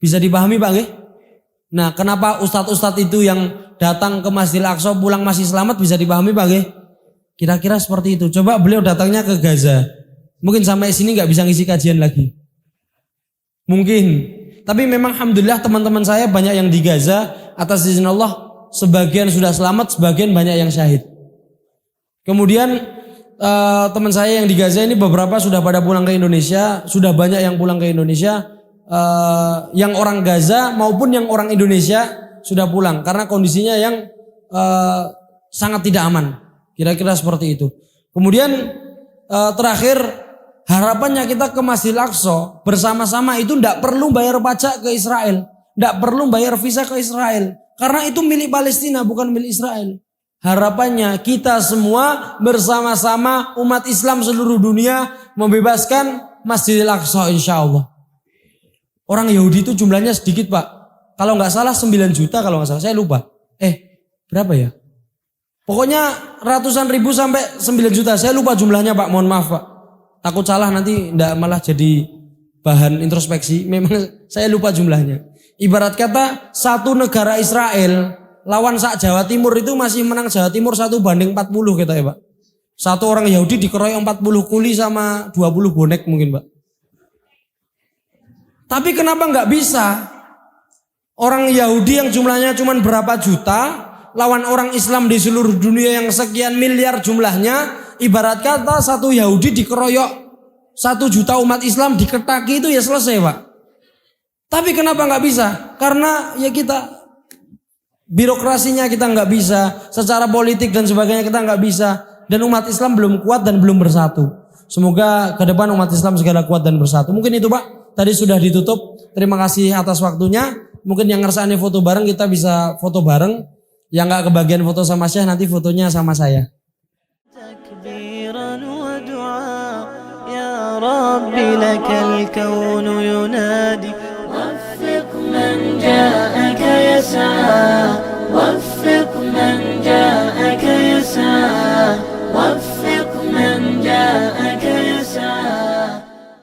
Bisa dipahami Pak? Nah kenapa ustadz-ustadz itu yang datang ke Masjidil Aqsa pulang masih selamat, bisa dipahami Pak? Kira-kira seperti itu. Coba beliau datangnya ke Gaza. Mungkin sampai sini gak bisa ngisi kajian lagi. Mungkin. Tapi memang alhamdulillah teman-teman saya banyak yang di Gaza. Atas izin Allah sebagian sudah selamat, sebagian banyak yang syahid. Kemudian teman saya yang di Gaza ini beberapa sudah pada pulang ke Indonesia, sudah banyak yang pulang ke Indonesia. Yang orang Gaza maupun yang orang Indonesia sudah pulang karena kondisinya yang sangat tidak aman. Kira-kira seperti itu. Kemudian terakhir harapannya kita ke Masjidil Aqsa bersama-sama itu tidak perlu bayar pajak ke Israel, tidak perlu bayar visa ke Israel. Karena itu milik Palestina bukan milik Israel. Harapannya kita semua bersama-sama umat Islam seluruh dunia membebaskan Masjidil Aqsa insya Allah. Orang Yahudi itu jumlahnya sedikit Pak. Kalau nggak salah 9 juta kalau nggak salah. Saya lupa. Berapa ya? Pokoknya ratusan ribu sampai 9 juta. Saya lupa jumlahnya Pak. Mohon maaf Pak. Takut salah nanti nggak malah jadi bahan introspeksi. Memang saya lupa jumlahnya. Ibarat kata satu negara Israel lawan sak Jawa Timur itu masih menang Jawa Timur 1 banding 40 kita ya Pak. Satu orang Yahudi dikeroyok 40 kuli sama 20 bonek mungkin Pak. Tapi kenapa nggak bisa? Orang Yahudi yang jumlahnya cuma berapa juta lawan orang Islam di seluruh dunia yang sekian miliar jumlahnya. Ibarat kata satu Yahudi dikeroyok 1 juta umat Islam diketaki itu ya selesai Pak. Tapi kenapa nggak bisa? Karena ya kita birokrasinya kita nggak bisa, secara politik dan sebagainya kita nggak bisa, dan umat Islam belum kuat dan belum bersatu. Semoga ke depan umat Islam segera kuat dan bersatu. Mungkin itu Pak, tadi sudah ditutup. Terima kasih atas waktunya. Mungkin yang ngersani foto bareng kita bisa foto bareng. Yang nggak kebagian foto sama Syekh nanti fotonya sama saya. ربي لك الكون ينادي وفق من جاءك يسعى